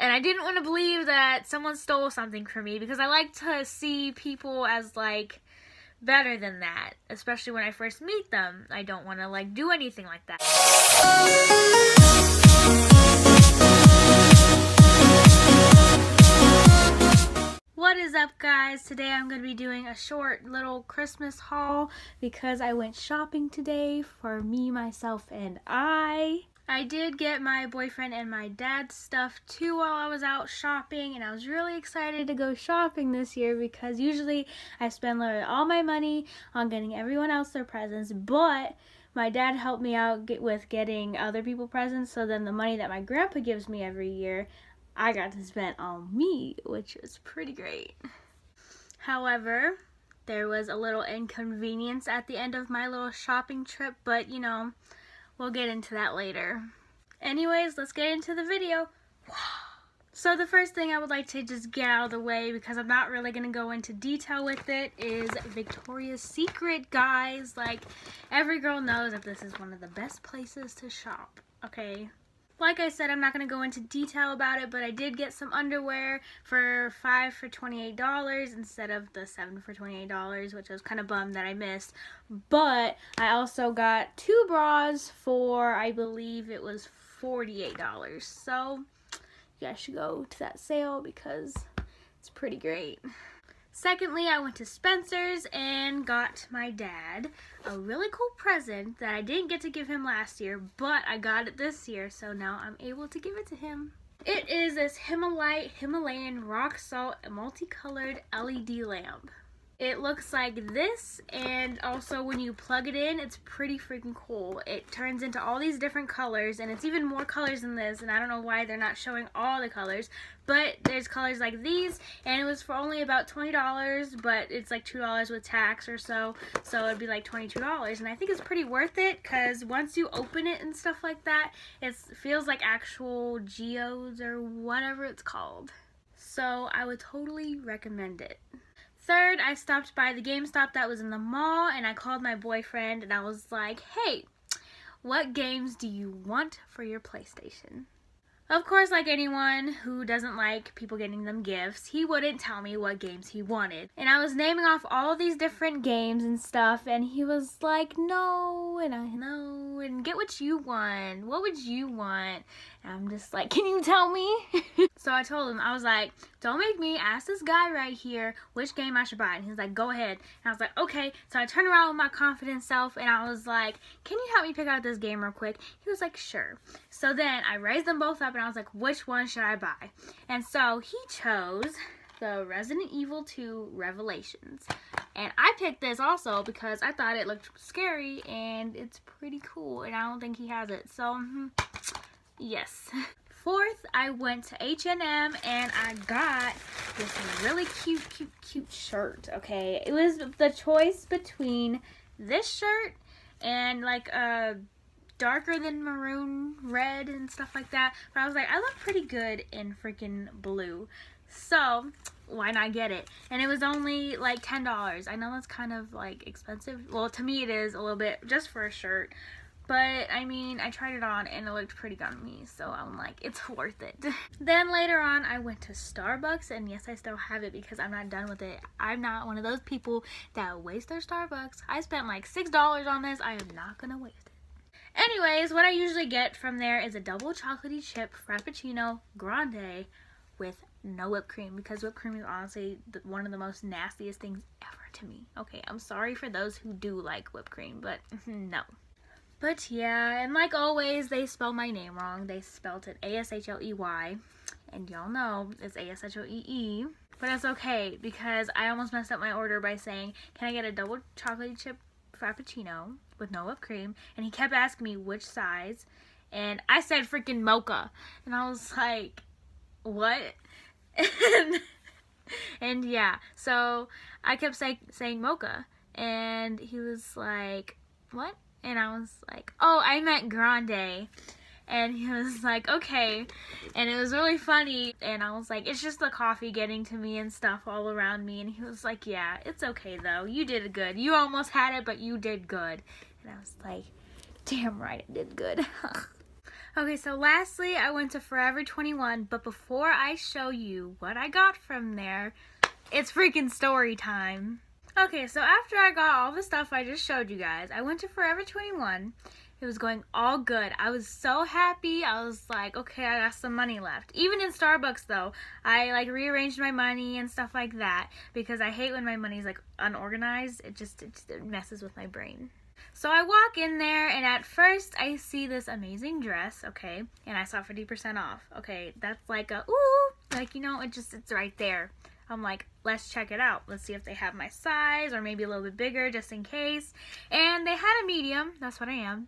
And I didn't want to believe that someone stole something from me because I like to see people as, like, better than that. Especially when I first meet them. I don't want to, like, do anything like that. What is up, guys? Today I'm going to be doing a short little Christmas haul because I went shopping today for me, myself, and I did get my boyfriend and my dad's stuff too while I was out shopping, and I was really excited to go shopping this year because usually I spend literally all my money on getting everyone else their presents, but my dad helped me out with getting other people presents, so then the money that my grandpa gives me every year, I got to spend on me, which was pretty great. However, there was a little inconvenience at the end of my little shopping trip, but you know, we'll get into that later. Anyways, let's get into the video. So the first thing I would like to just get out of the way, because I'm not really going to go into detail with it, is Victoria's Secret, guys. Like, every girl knows that this is one of the best places to shop, okay? Like I said, I'm not going to go into detail about it, but I did get some underwear for 5 for $28 instead of the 7 for $28, which I was kind of bummed that I missed. But I also got 2 bras for, I believe it was $48. So you guys should go to that sale because it's pretty great. Secondly, I went to Spencer's and got my dad a really cool present that I didn't get to give him last year, but I got it this year, so now I'm able to give it to him. It is this Himalayan rock salt multicolored LED lamp. It looks like this, and also when you plug it in, it's pretty freaking cool. It turns into all these different colors, and it's even more colors than this, and I don't know why they're not showing all the colors, but there's colors like these, and it was for only about $20, but it's like $2 with tax or so it'd be like $22, and I think it's pretty worth it, because once you open it and stuff like that, it feels like actual geodes or whatever it's called. So I would totally recommend it. Third, I stopped by the GameStop that was in the mall, and I called my boyfriend, and I was like, hey, what games do you want for your PlayStation? Of course, like anyone who doesn't like people getting them gifts, he wouldn't tell me what games he wanted. And I was naming off all these different games and stuff, and he was like, no, and I know, and get what you want. What would you want? And I'm just like, can you tell me? So I told him, I was like, don't make me ask this guy right here which game I should buy. And he was like, go ahead. And I was like, okay. So I turned around with my confident self, and I was like, can you help me pick out this game real quick? He was like, sure. So then I raised them both up, and I was like, which one should I buy? And so he chose the Resident Evil 2 Revelations. And I picked this also because I thought it looked scary, and it's pretty cool, and I don't think he has it. So, yes. Fourth, I went to H&M, and I got this really cute shirt, okay? It was the choice between this shirt and like a darker than maroon red and stuff like that, but I was like, I look pretty good in freaking blue, so why not get it? And it was only like $10. I know that's kind of like expensive. Well, to me it is a little bit just for a shirt, but I mean, I tried it on and it looked pretty good on me, so I'm like, it's worth it. Then later on, I went to Starbucks, and yes, I still have it because I'm not done with it. I'm not one of those people that waste their Starbucks. I spent like $6 on this. I am not gonna waste it. Anyways, what I usually get from there is a double chocolatey chip Frappuccino Grande with no whipped cream, because whipped cream is honestly one of the most nastiest things ever to me. Okay, I'm sorry for those who do like whipped cream, but no. But yeah, and like always, they spelled my name wrong. They spelled it A-S-H-L-E-Y, and y'all know it's A-S-H-L-E-E. But that's okay, because I almost messed up my order by saying, can I get a double chocolate chip Frappuccino with no whipped cream? And he kept asking me which size, and I said freaking mocha. And I was like, what? And yeah, so I kept saying mocha, and he was like, what? And I was like, oh, I meant grande. And he was like, okay. And it was really funny. And I was like, it's just the coffee getting to me and stuff all around me. And he was like, yeah, it's okay though. You did good. You almost had it, but you did good. And I was like, damn right, I did good. Okay, so lastly, I went to Forever 21, but before I show you what I got from there, it's freaking story time. Okay, so after I got all the stuff I just showed you guys, I went to Forever 21. It was going all good. I was so happy. I was like, okay, I got some money left. Even in Starbucks, though, I like rearranged my money and stuff like that because I hate when my money's like unorganized. It messes with my brain. So I walk in there, and at first I see this amazing dress, okay, and I saw 50% off. Okay, that's like a, ooh, like, you know, it's right there. I'm like, let's check it out. Let's see if they have my size or maybe a little bit bigger just in case. And they had a medium. That's what I am.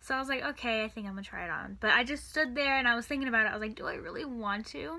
So I was like, okay, I think I'm going to try it on. But I just stood there and I was thinking about it. I was like, do I really want to?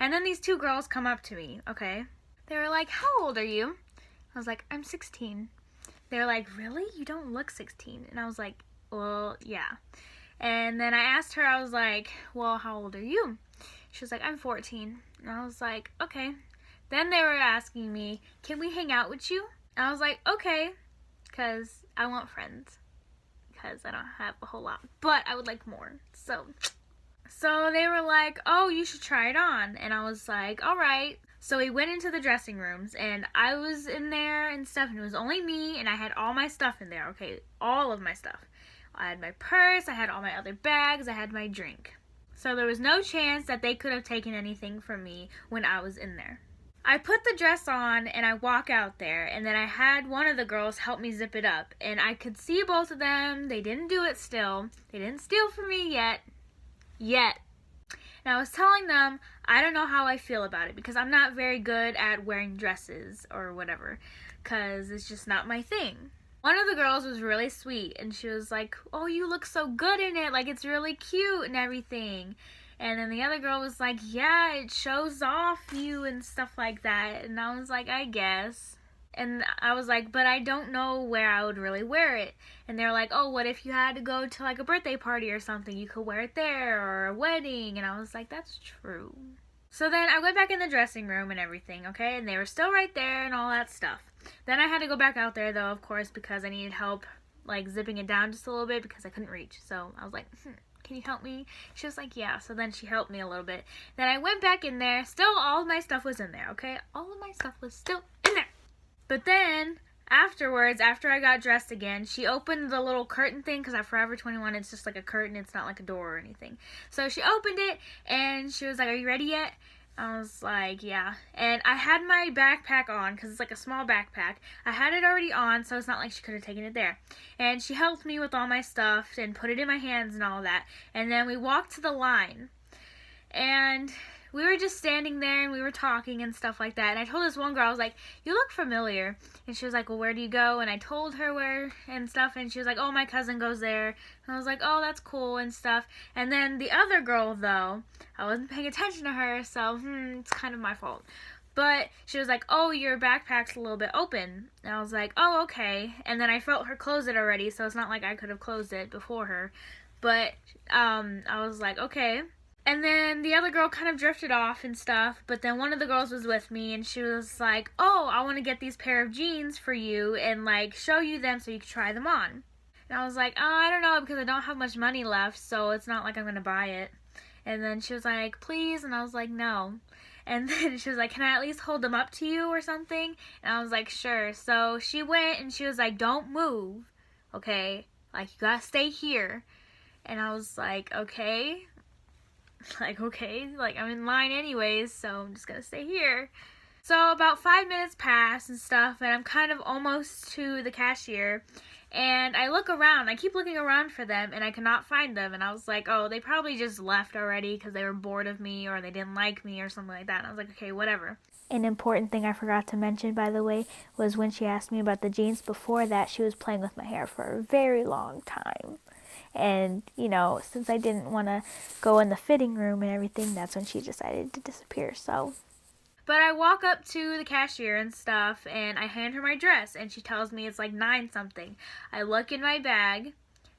And then these two girls come up to me, okay? They were like, how old are you? I was like, I'm 16. They were like, really? You don't look 16. And I was like, well, yeah. And then I asked her, I was like, well, how old are you? She was like, I'm 14. And I was like, okay. Then they were asking me, can we hang out with you? And I was like, okay, because I want friends. Because I don't have a whole lot, but I would like more. So they were like, oh, you should try it on. And I was like, all right. So we went into the dressing rooms, and I was in there and stuff, and it was only me, and I had all my stuff in there, okay? All of my stuff. I had my purse, I had all my other bags, I had my drink. So there was no chance that they could have taken anything from me when I was in there. I put the dress on, and I walk out there, and then I had one of the girls help me zip it up, and I could see both of them. They didn't do it still. They didn't steal from me yet. And I was telling them, I don't know how I feel about it because I'm not very good at wearing dresses or whatever because it's just not my thing. One of the girls was really sweet and she was like, oh, you look so good in it. Like, it's really cute and everything. And then the other girl was like, yeah, it shows off you and stuff like that. And I was like, I guess. And I was like, but I don't know where I would really wear it. And they're like, oh, what if you had to go to like a birthday party or something? You could wear it there, or a wedding. And I was like, that's true. So then I went back in the dressing room and everything, okay? And they were still right there and all that stuff. Then I had to go back out there though, of course, because I needed help like zipping it down just a little bit because I couldn't reach. So I was like, can you help me? She was like, yeah. So then she helped me a little bit. Then I went back in there. Still all of my stuff was in there, okay? All of my stuff was still in there. But then, afterwards, after I got dressed again, she opened the little curtain thing, because at Forever 21, it's just like a curtain, it's not like a door or anything. So she opened it, and she was like, are you ready yet? I was like, yeah. And I had my backpack on, because it's like a small backpack. I had it already on, so it's not like she could have taken it there. And she helped me with all my stuff, and put it in my hands and all that. And then we walked to the line. And we were just standing there and we were talking and stuff like that. And I told this one girl, I was like, you look familiar. And she was like, well, where do you go? And I told her where and stuff. And she was like, oh, my cousin goes there. And I was like, oh, that's cool and stuff. And then the other girl, though, I wasn't paying attention to her. So, it's kind of my fault. But she was like, oh, your backpack's a little bit open. And I was like, oh, okay. And then I felt her close it already. So it's not like I could have closed it before her. But I was like, okay. And then the other girl kind of drifted off and stuff, but then one of the girls was with me and she was like, oh, I want to get these pair of jeans for you and like show you them so you can try them on. And I was like, oh, I don't know because I don't have much money left, so it's not like I'm going to buy it. And then she was like, please, and I was like, no. And then she was like, can I at least hold them up to you or something? And I was like, sure. So she went and she was like, don't move, okay? Like, you gotta stay here. And I was like, okay. Like, okay, like, I'm in line anyways, so I'm just gonna stay here. So about 5 minutes pass and stuff, and I'm kind of almost to the cashier, and I look around. I keep looking around for them, and I cannot find them, and I was like, oh, they probably just left already because they were bored of me, or they didn't like me, or something like that, and I was like, okay, whatever. An important thing I forgot to mention, by the way, was when she asked me about the jeans before that, she was playing with my hair for a very long time. And, you know, since I didn't want to go in the fitting room and everything, that's when she decided to disappear, so. But I walk up to the cashier and stuff, and I hand her my dress, and she tells me it's like 9 something. I look in my bag,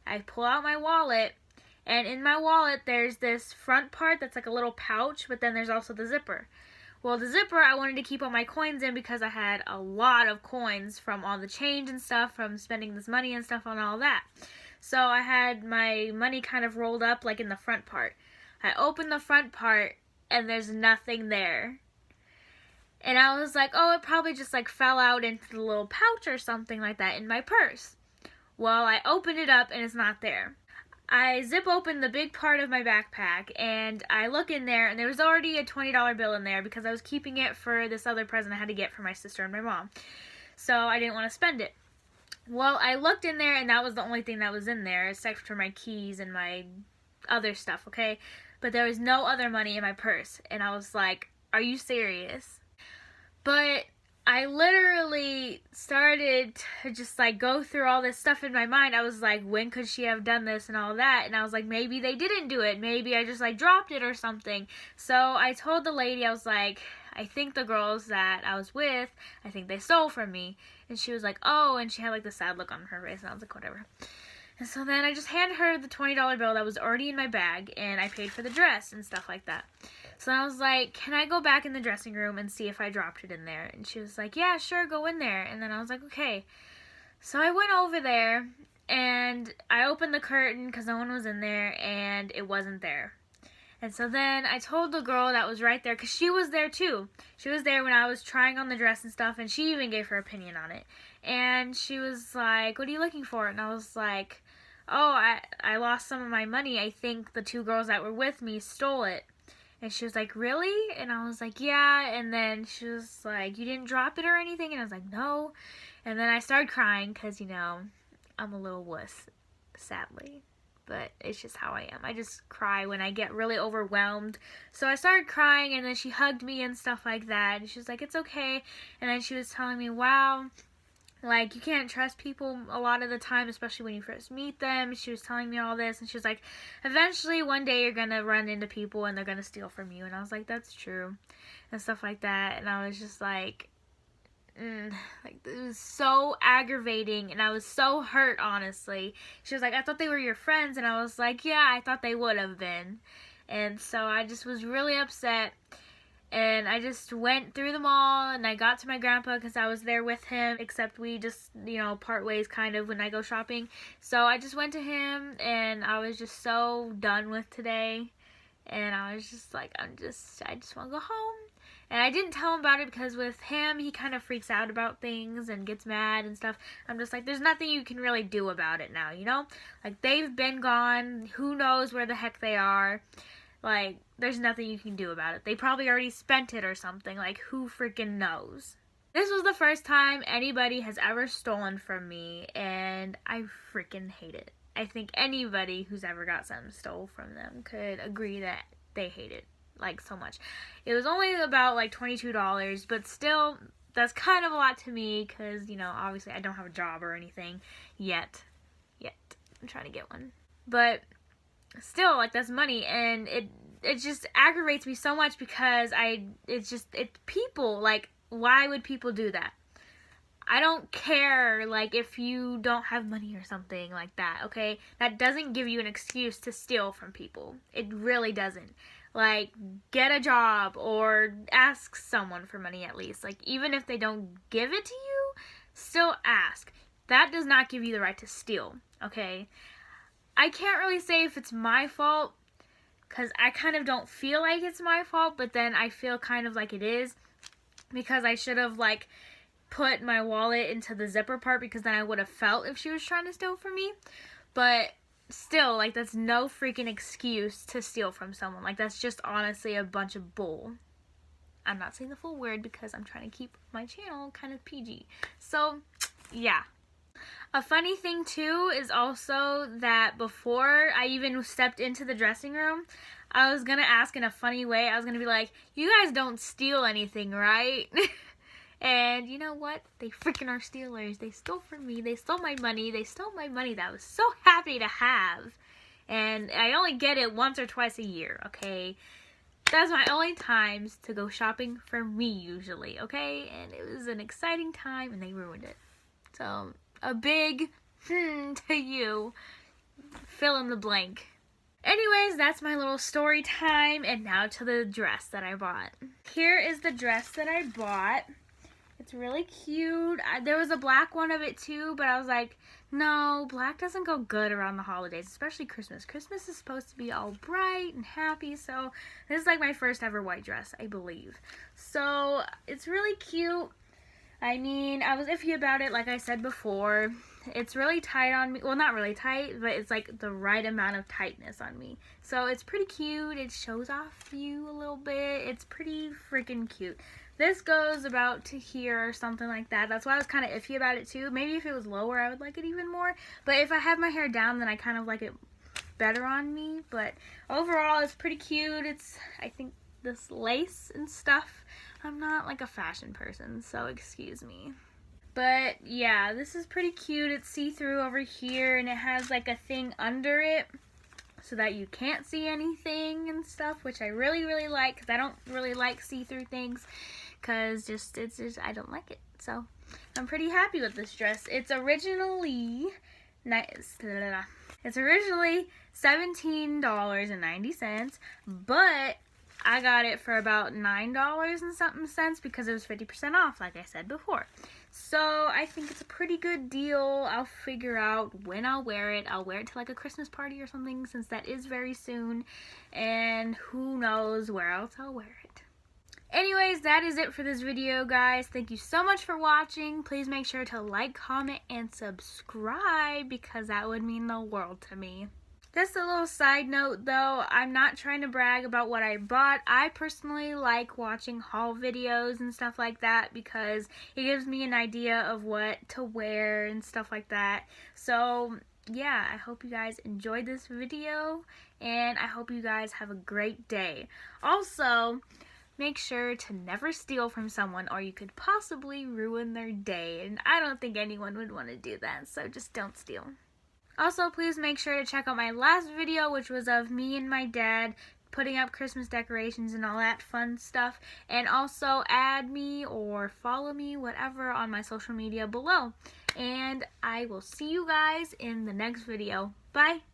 I pull out my wallet, and in my wallet there's this front part that's like a little pouch, but then there's also the zipper. Well, the zipper I wanted to keep all my coins in because I had a lot of coins from all the change and stuff, from spending this money and stuff on all that. So I had my money kind of rolled up like in the front part. I opened the front part and there's nothing there. And I was like, oh, it probably just like fell out into the little pouch or something like that in my purse. Well, I opened it up and it's not there. I zip open the big part of my backpack and I look in there and there was already a $20 bill in there because I was keeping it for this other present I had to get for my sister and my mom. So I didn't want to spend it. Well, I looked in there and that was the only thing that was in there except for my keys and my other stuff, okay? But there was no other money in my purse and I was like, are you serious? But I literally started to just like go through all this stuff in my mind. I was like, when could she have done this and all that? And I was like, maybe they didn't do it. Maybe I just like dropped it or something. So I told the lady, I was like, I think the girls that I was with, I think they stole from me. And she was like, oh, and she had like the sad look on her face and I was like, whatever. And so then I just handed her the $20 bill that was already in my bag and I paid for the dress and stuff like that. So I was like, can I go back in the dressing room and see if I dropped it in there? And she was like, yeah, sure, go in there. And then I was like, okay. So I went over there and I opened the curtain because no one was in there and it wasn't there. And so then I told the girl that was right there, because she was there too. She was there when I was trying on the dress and stuff, and she even gave her opinion on it. And she was like, what are you looking for? And I was like, oh, I lost some of my money. I think the two girls that were with me stole it. And she was like, really? And I was like, yeah. And then she was like, you didn't drop it or anything? And I was like, no. And then I started crying because, you know, I'm a little wuss, sadly. But it's just how I am. I just cry when I get really overwhelmed. So I started crying and then she hugged me and stuff like that. And she was like, it's okay. And then she was telling me, wow, like, you can't trust people a lot of the time, especially when you first meet them. She was telling me all this, and she was like, eventually, one day you're going to run into people, and they're going to steal from you. And I was like, that's true, and stuff like that. And I was just like, like, it was so aggravating, and I was so hurt, honestly. She was like, I thought they were your friends, and I was like, yeah, I thought they would have been. And so I just was really upset. And I just went through the mall and I got to my grandpa because I was there with him, except we just, you know, part ways kind of when I go shopping. So I just went to him and I was just so done with today. And I was just like, I just want to go home. And I didn't tell him about it because with him, he kind of freaks out about things and gets mad and stuff. I'm just like, there's nothing you can really do about it now, you know? Like, they've been gone. Who knows where the heck they are? Like, there's nothing you can do about it. They probably already spent it or something. Like, who freaking knows? This was the first time anybody has ever stolen from me, and I freaking hate it. I think anybody who's ever got something stole from them could agree that they hate it, like, so much. It was only about, like, $22, but still, that's kind of a lot to me, because, you know, obviously I don't have a job or anything yet. I'm trying to get one. But still, like, that's money, and it just aggravates me so much because it's people, like, why would people do that? I don't care, like, if you don't have money or something like that, okay? That doesn't give you an excuse to steal from people. It really doesn't. Like, get a job or ask someone for money at least. Like, even if they don't give it to you, still ask. That does not give you the right to steal, okay? I can't really say if it's my fault, because I kind of don't feel like it's my fault, but then I feel kind of like it is, because I should have, like, put my wallet into the zipper part, because then I would have felt if she was trying to steal from me. But still, like, that's no freaking excuse to steal from someone. Like, that's just honestly a bunch of bull. I'm not saying the full word because I'm trying to keep my channel kind of PG. So, yeah. A funny thing too is also that before I even stepped into the dressing room, I was gonna ask in a funny way. I was gonna be like, you guys don't steal anything, right? And you know what? They freaking are stealers. They stole from me. They stole my money. They stole my money that I was so happy to have. And I only get it once or twice a year, okay? That's my only times to go shopping for me usually, okay? And it was an exciting time and they ruined it. So, a big to you. Fill in the blank. Anyways, that's my little story time, and now to the dress that I bought. Here is the dress that I bought. It's really cute. There was a black one of it too, but I was like, no, black doesn't go good around the holidays, especially Christmas. Christmas is supposed to be all bright and happy, so this is like my first ever white dress, I believe. So it's really cute. I mean, I was iffy about it, like I said before. It's really tight on me. Well, not really tight, but it's like the right amount of tightness on me. So it's pretty cute. It shows off you a little bit. It's pretty freaking cute. This goes about to here or something like that. That's why I was kind of iffy about it too. Maybe if it was lower, I would like it even more. But if I have my hair down, then I kind of like it better on me. But overall, it's pretty cute. It's, I think, this lace and stuff. I'm not like a fashion person, so excuse me. But yeah, this is pretty cute. It's see-through over here, and it has like a thing under it so that you can't see anything and stuff, which I really, really like, because I don't really like see-through things, because it's just, I don't like it. So I'm pretty happy with this dress. It's originally $17.90, but I got it for about $9 and something cents because it was 50% off, like I said before. So I think it's a pretty good deal. I'll figure out when I'll wear it. I'll wear it to like a Christmas party or something, since that is very soon. And who knows where else I'll wear it. Anyways, that is it for this video, guys. Thank you so much for watching. Please make sure to like, comment, and subscribe, because that would mean the world to me. Just a little side note though, I'm not trying to brag about what I bought. I personally like watching haul videos and stuff like that because it gives me an idea of what to wear and stuff like that. So yeah, I hope you guys enjoyed this video, and I hope you guys have a great day. Also, make sure to never steal from someone, or you could possibly ruin their day, and I don't think anyone would want to do that, so just don't steal. Also, please make sure to check out my last video, which was of me and my dad putting up Christmas decorations and all that fun stuff. And also add me or follow me, whatever, on my social media below. And I will see you guys in the next video. Bye!